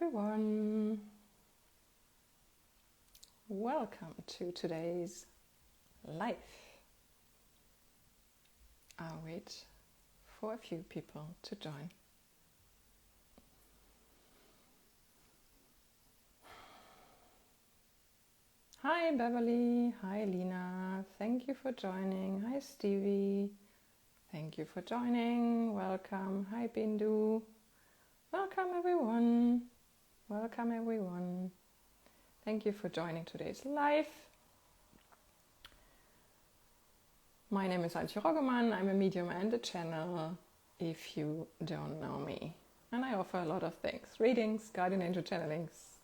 everyone. Welcome to today's live. I'll wait for a few people to join. Hi Beverly, hi Lena, thank you for joining. Hi Stevie, thank you for joining. Welcome. Hi Bindu. Welcome everyone. Welcome everyone. Thank you for joining today's live. My name is Antje Roggemann. I'm a medium and a channel, if you don't know me. And I offer a lot of things. Readings, guardian angel channelings,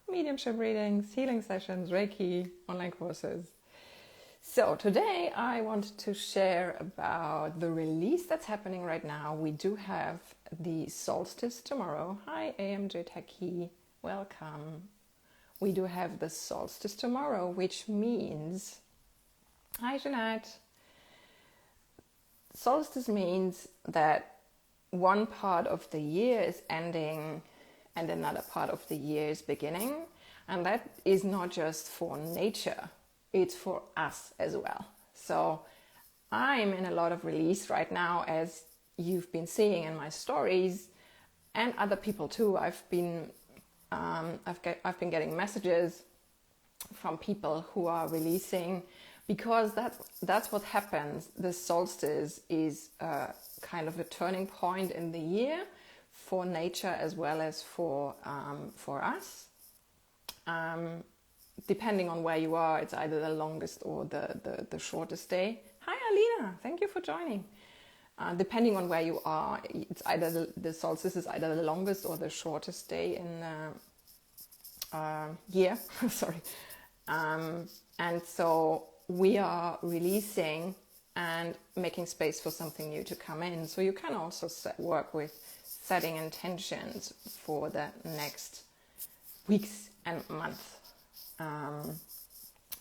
mediumship readings, healing sessions, Reiki, online courses. So today I want to share about the release that's happening right now. We do have the solstice tomorrow. Hi AMJ Taki, welcome. We do have the solstice tomorrow, which means, hi Jeanette. Solstice means that one part of the year is ending and another part of the year is beginning. And that is not just for nature, it's for us as well. So I'm in a lot of release right now, as you've been seeing in my stories, and other people too. I've been getting messages from people who are releasing, because that's what happens. The solstice is kind of a turning point in the year for nature as well as for us. Depending on where you are, it's either the longest or the shortest day. Hi Alina, thank you for joining. Depending on where you are, it's either the solstice is either the longest or the shortest day in the year. Sorry. And so we are releasing and making space for something new to come in. So you can also work with setting intentions for the next weeks and months.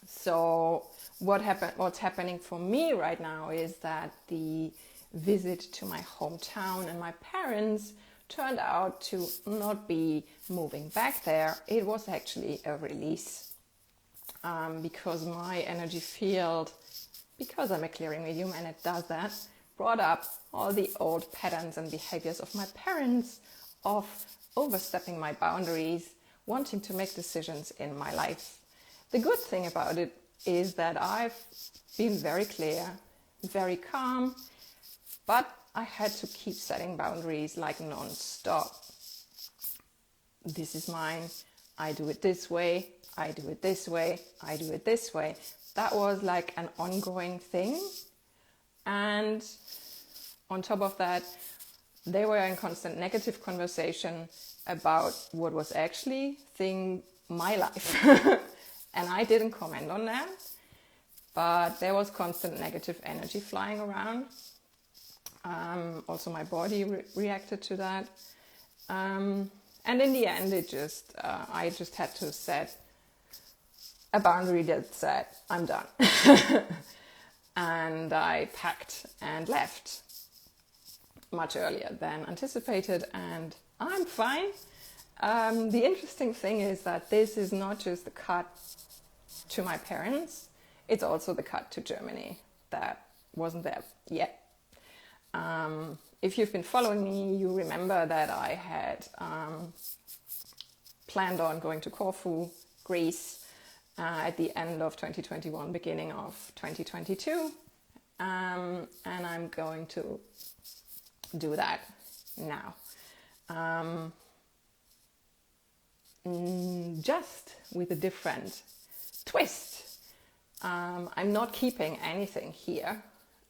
So what's happening for me right now is that the visit to my hometown and my parents turned out to not be moving back there. It was actually a release, because my energy field, because I'm a clearing medium and it does that, brought up all the old patterns and behaviors of my parents of overstepping my boundaries, wanting to make decisions in my life. The good thing about it is that I've been very clear, very calm, but I had to keep setting boundaries like non-stop. This is mine. I do it this way. I do it this way. I do it this way. That was like an ongoing thing. And on top of that, they were in constant negative conversation about what was actually my life. And I didn't comment on that, but there was constant negative energy flying around. Also my body reacted to that. And in the end, I just had to set a boundary that said, I'm done. And I packed and left much earlier than anticipated, and I'm fine. The interesting thing is that this is not just the cut to my parents, it's also the cut to Germany that wasn't there yet. If you've been following me, you remember that I had planned on going to Corfu, Greece, at the end of 2021, beginning of 2022. And I'm going to do that now. Just with a different twist. I'm not keeping anything here.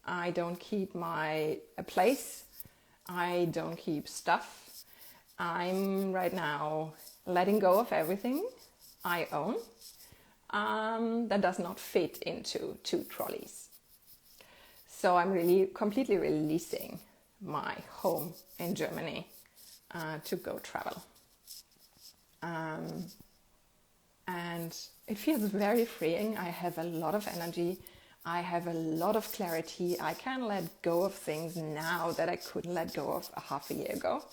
I don't keep a place. I don't keep stuff. I'm right now letting go of everything I own that does not fit into 2 trolleys. So I'm really completely releasing my home in Germany to go travel. And it feels very freeing. I have a lot of energy. I have a lot of clarity. I can let go of things now that I couldn't let go of a half a year ago.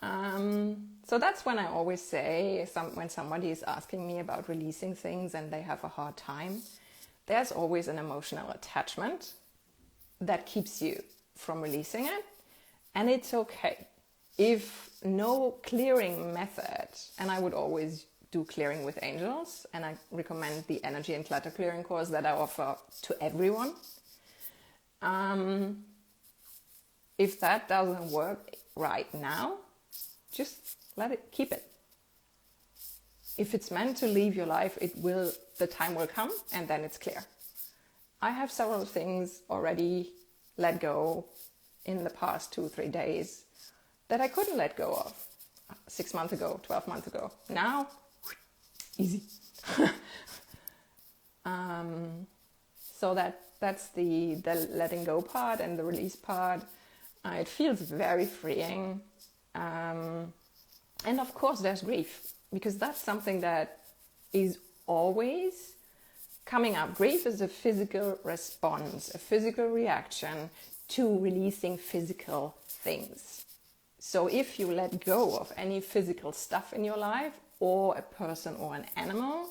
So that's when I always say, when somebody is asking me about releasing things and they have a hard time, there's always an emotional attachment that keeps you from releasing it. And it's okay. If no clearing method, and I would always do clearing with angels, and I recommend the energy and clutter clearing course that I offer to everyone. If that doesn't work right now, just keep it. If it's meant to leave your life, the time will come and then it's clear. I have several things already let go in the past 2-3 days that I couldn't let go of 6 months ago, 12 months ago. Now, easy. So that's the letting go part and the release part. It feels very freeing. And of course there's grief, because that's something that is always coming up. Grief is a physical response, a physical reaction to releasing physical things. So if you let go of any physical stuff in your life, or a person or an animal,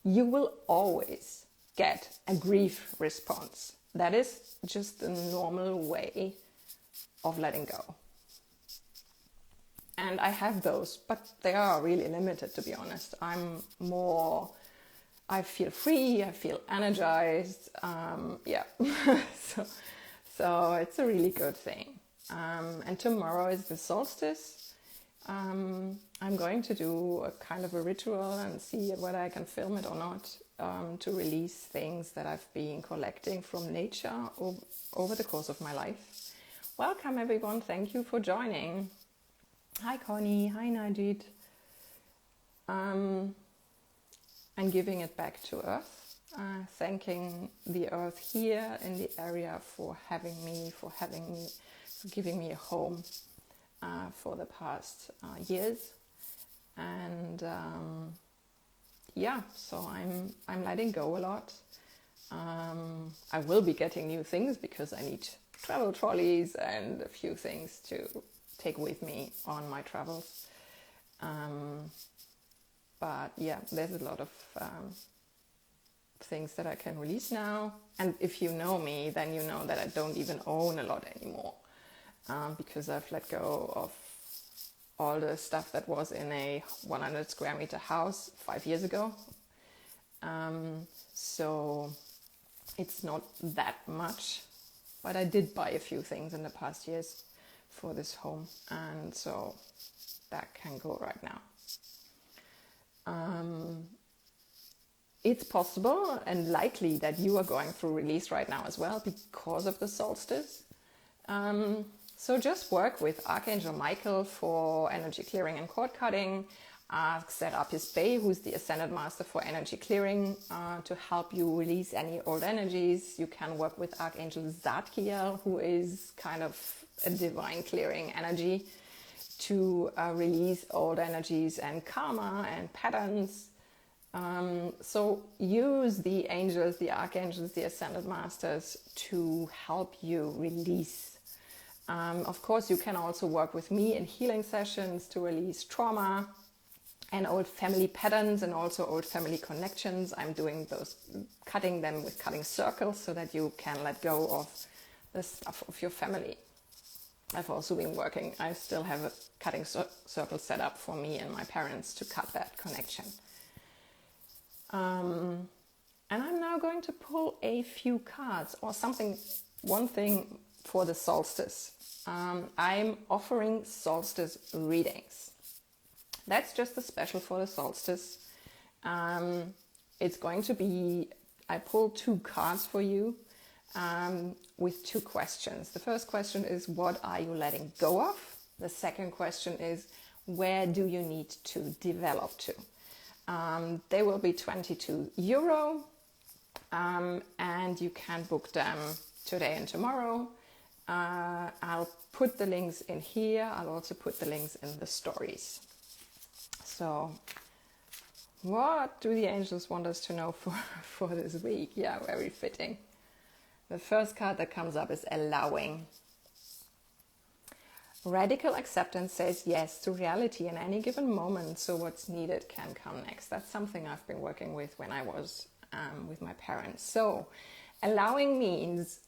you will always get a grief response. That is just the normal way of letting go. And I have those, but they are really limited, to be honest. I feel free, I feel energized, so it's a really good thing. And tomorrow is the solstice. I'm going to do a kind of a ritual and see whether I can film it or not, to release things that I've been collecting from nature over the course of my life. Welcome everyone, thank you for joining. Hi Connie, hi Najid. And giving it back to Earth, thanking the Earth here in the area for giving me a home for the past years. And so I'm letting go a lot. I will be getting new things because I need travel trolleys and a few things to take with me on my travels. But yeah, there's a lot of things that I can release now. And if you know me, then you know that I don't even own a lot anymore, because I've let go of all the stuff that was in a 100 square meter house 5 years ago. So it's not that much, but I did buy a few things in the past years for this home, and so that can go right now. It's possible and likely that you are going through release right now as well because of the solstice. So just work with Archangel Michael for energy clearing and cord cutting. Ask Serapis Bey, who's the Ascended Master for energy clearing, to help you release any old energies. You can work with Archangel Zadkiel, who is kind of a divine clearing energy, to release old energies and karma and patterns. So use the angels, the archangels, the ascended masters to help you release. Of course, you can also work with me in healing sessions to release trauma and old family patterns and also old family connections. I'm doing those, cutting them with cutting circles so that you can let go of the stuff of your family. I've also been working, I still have a cutting circle set up for me and my parents to cut that connection. And I'm now going to pull a few cards or one thing for the solstice. I'm offering solstice readings. That's just a special for the solstice. It's going to be, I pulled 2 cards for you with 2 questions. The first question is, what are you letting go of? The second question is, where do you need to develop to? They will be €22, and you can book them today and tomorrow. I'll put the links in here. I'll also put the links in the stories. So what do the angels want us to know for this week? Yeah, very fitting. The first card that comes up is allowing. Radical acceptance says yes to reality in any given moment, so what's needed can come next. That's something I've been working with when I was with my parents. So allowing means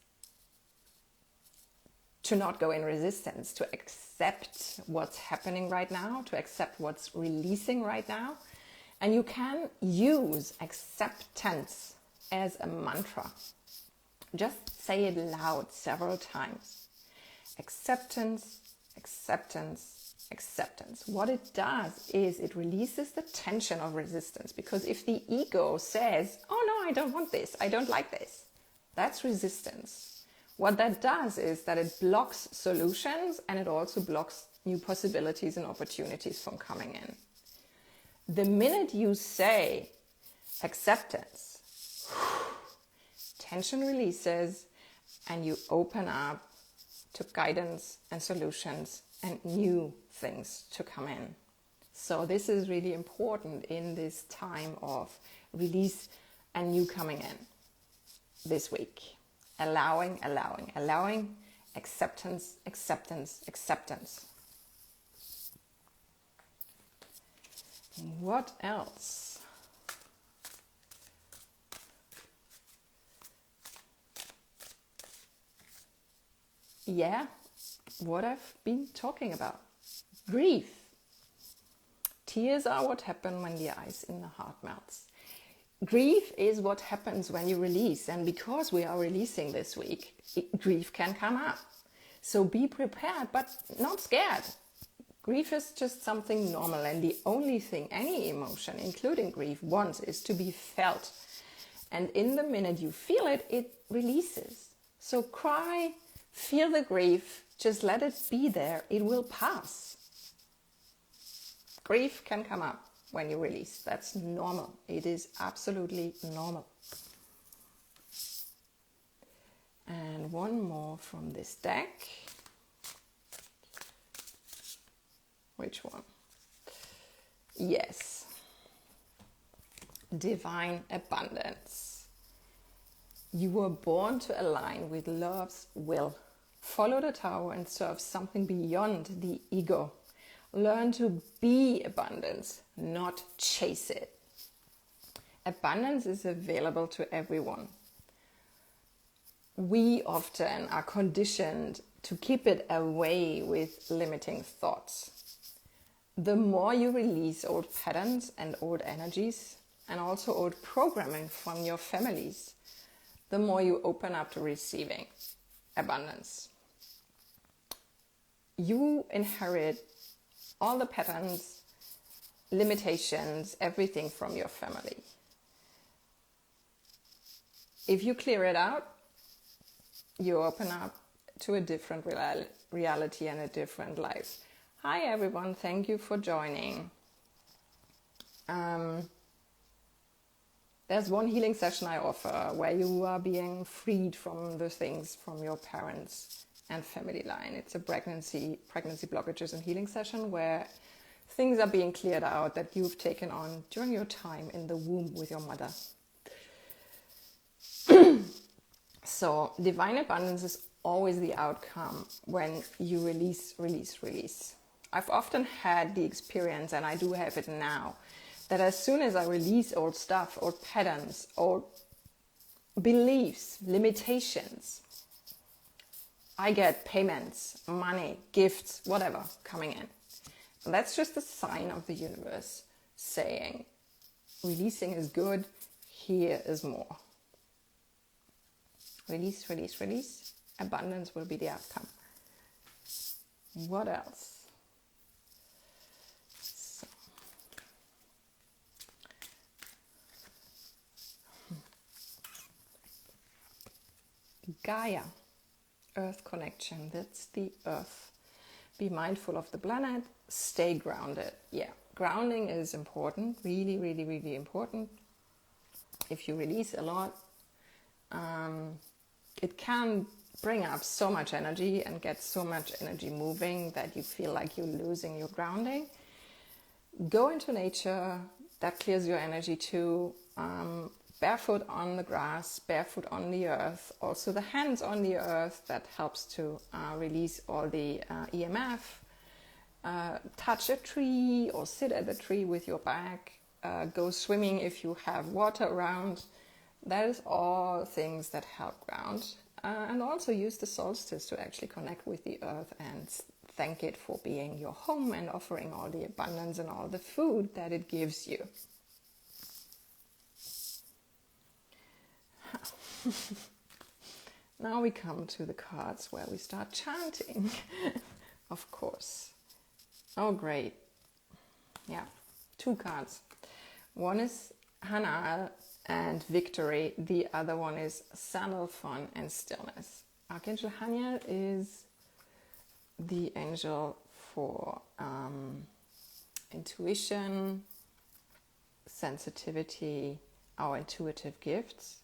to not go in resistance, to accept what's happening right now, to accept what's releasing right now. And you can use acceptance as a mantra. Just say it loud several times. Acceptance, acceptance, acceptance. What it does is it releases the tension of resistance, because if the ego says, oh no, I don't want this, I don't like this, that's resistance. What that does is that it blocks solutions, and it also blocks new possibilities and opportunities from coming in. The minute you say acceptance, tension releases, and you open up to guidance and solutions and new things to come in. So this is really important in this time of release and new coming in this week. Allowing, acceptance, acceptance, acceptance. What else? Yeah, what I've been talking about. Grief. Tears are what happen when the ice in the heart melts. Grief is what happens when you release, and because we are releasing this week, grief can come up. So be prepared, but not scared. Grief is just something normal, and the only thing any emotion, including grief, wants is to be felt. And in the minute you feel it, it releases. So cry, feel the grief, just let it be there, it will pass. Grief can come up when you release. That's normal. It is absolutely normal. And one more from this deck. Which one? Yes. Divine abundance. You were born to align with love's will. Follow the Tao and serve something beyond the ego. Learn to be abundance, not chase it. Abundance is available to everyone. We often are conditioned to keep it away with limiting thoughts. The more you release old patterns and old energies, and also old programming from your families, the more you open up to receiving abundance. You inherit all the patterns, limitations, everything from your family. If you clear it out, you open up to a different reality and a different life. Hi everyone, thank you for joining. There's one healing session I offer where you are being freed from the things from your parents and family line. It's a pregnancy blockages and healing session where things are being cleared out that you've taken on during your time in the womb with your mother. So divine abundance is always the outcome when you release. I've often had the experience, and I do have it now, that as soon as I release old stuff, old patterns, old beliefs, limitations, I get payments, money, gifts, whatever coming in. And that's just a sign of the universe saying, releasing is good, here is more. Release. Abundance will be the outcome. What else? So. Gaia, earth connection, that's the earth. Be mindful of the planet, stay grounded. Yeah, grounding is important, really important. If you release a lot, it can bring up so much energy and get so much energy moving that you feel like you're losing your grounding. Go into nature, that clears your energy too. barefoot on the grass, barefoot on the earth, also the hands on the earth. That helps to release all the EMF. Touch a tree or sit at a tree with your back. Go swimming if you have water around. That is all things that help ground. And also use the solstice to actually connect with the earth and thank it for being your home and offering all the abundance and all the food that it gives you. Now we come to the cards where we start chanting, of course. Oh, great. Yeah, 2 cards. One is Hanal and victory. The other one is Sandalphon and stillness. Archangel Haniel is the angel for intuition, sensitivity, our intuitive gifts.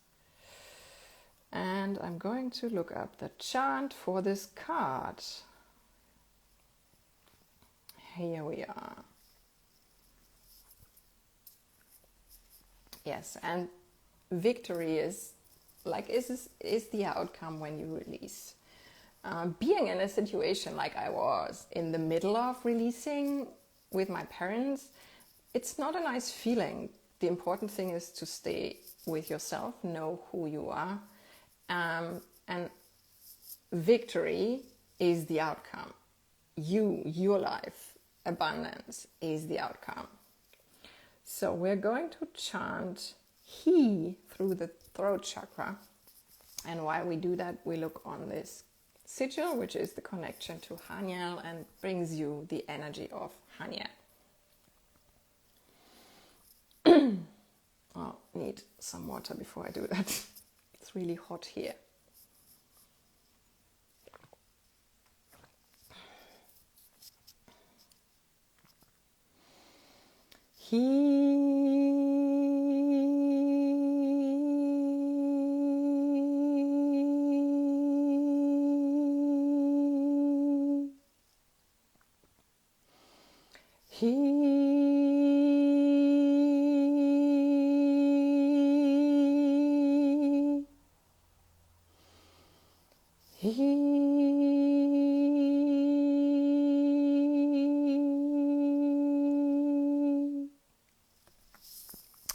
And I'm going to look up the chant for this card. Here we are. Yes, and victory is the outcome when you release. Being in a situation like I was in the middle of releasing with my parents, it's not a nice feeling. The important thing is to stay with yourself, know who you are, and victory is the outcome. Your life, abundance is the outcome. So we're going to chant He through the throat chakra. And while we do that, we look on this sigil, which is the connection to Haniel and brings you the energy of Haniel. I'll need some water before I do that. It's really hot here.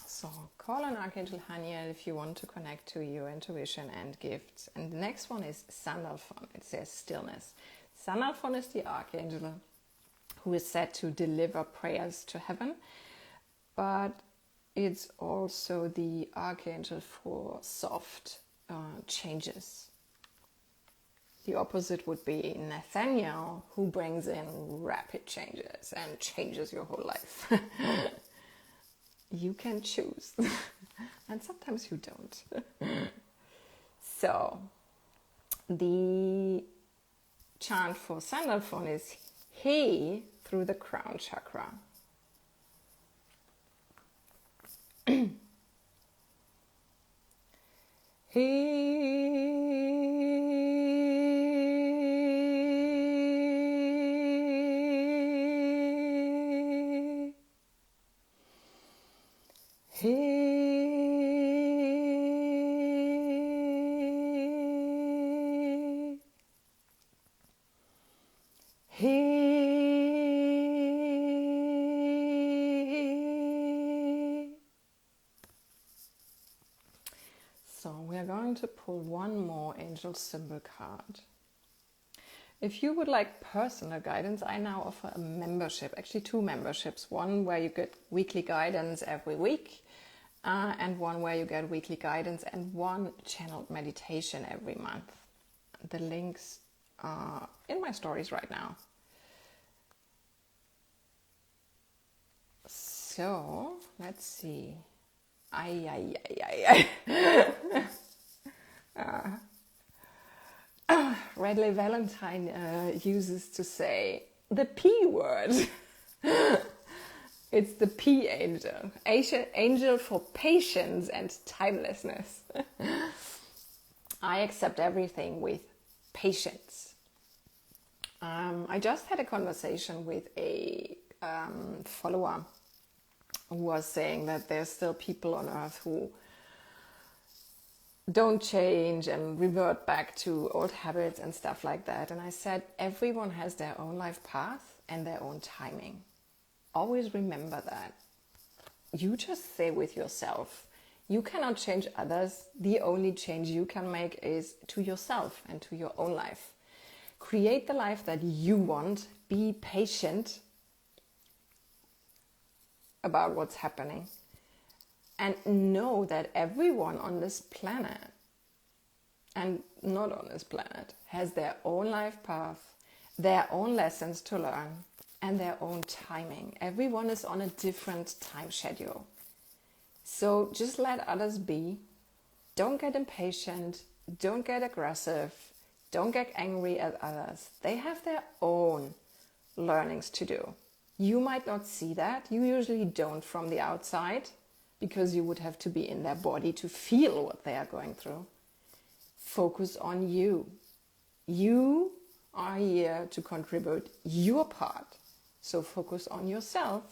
So call on Archangel Haniel if you want to connect to your intuition and gifts. And the next one is Sandalphon. It says stillness. Sandalphon is the archangel who is said to deliver prayers to heaven, but it's also the archangel for soft changes. The opposite would be Nathaniel, who brings in rapid changes and changes your whole life. You can choose, and sometimes you don't. So, the chant for Sandalphon is He through the crown chakra. So we are going to pull one more angel symbol card. If you would like personal guidance, I now offer a membership, actually 2 memberships. One where you get weekly guidance every week, and one where you get weekly guidance and 1 channeled meditation every month. The links are in my stories right now. So, let's see. Radley Valentine uses to say the P word. It's the P angel. Angel for patience and timelessness. I accept everything with patience. I just had a conversation with a follower who was saying that there's still people on earth who don't change and revert back to old habits and stuff like that. And I said, everyone has their own life path and their own timing. Always remember that. You just stay with yourself. You cannot change others. The only change you can make is to yourself and to your own life. Create the life that you want. Be patient about what's happening. And know that everyone on this planet, and not on this planet, has their own life path, their own lessons to learn, and their own timing. Everyone is on a different time schedule. So just let others be. Don't get impatient. Don't get aggressive. Don't get angry at others. They have their own learnings to do. You might not see that. You usually don't from the outside, because you would have to be in their body to feel what they are going through. Focus on you. You are here to contribute your part. So focus on yourself.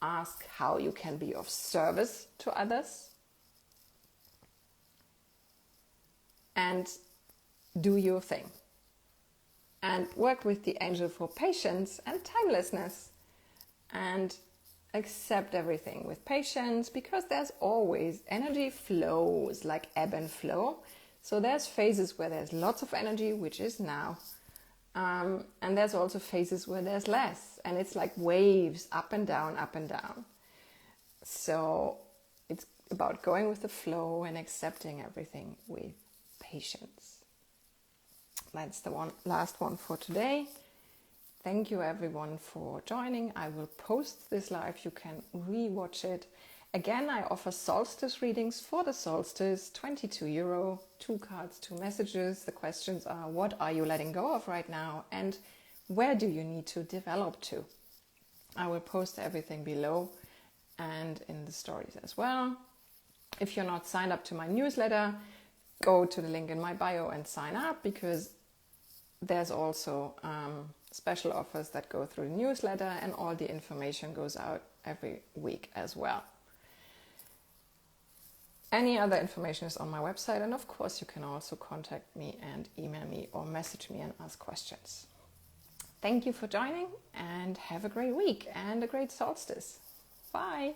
Ask how you can be of service to others. And do your thing. And work with the angel for patience and timelessness. And accept everything with patience, because there's always energy flows like ebb and flow. So there's phases where there's lots of energy, which is now. And there's also phases where there's less. And it's like waves, up and down, up and down. So it's about going with the flow and accepting everything with patience. That's the last one for today. Thank you everyone for joining. I will post this live. You can re-watch it. Again, I offer solstice readings for the solstice, €22, 2 cards, 2 messages. The questions are, what are you letting go of right now? And where do you need to develop to? I will post everything below and in the stories as well. If you're not signed up to my newsletter, go to the link in my bio and sign up, because there's also special offers that go through the newsletter, and all the information goes out every week as well. Any other information is on my website, and of course you can also contact me and email me or message me and ask questions. Thank you for joining, and have a great week and a great solstice. Bye!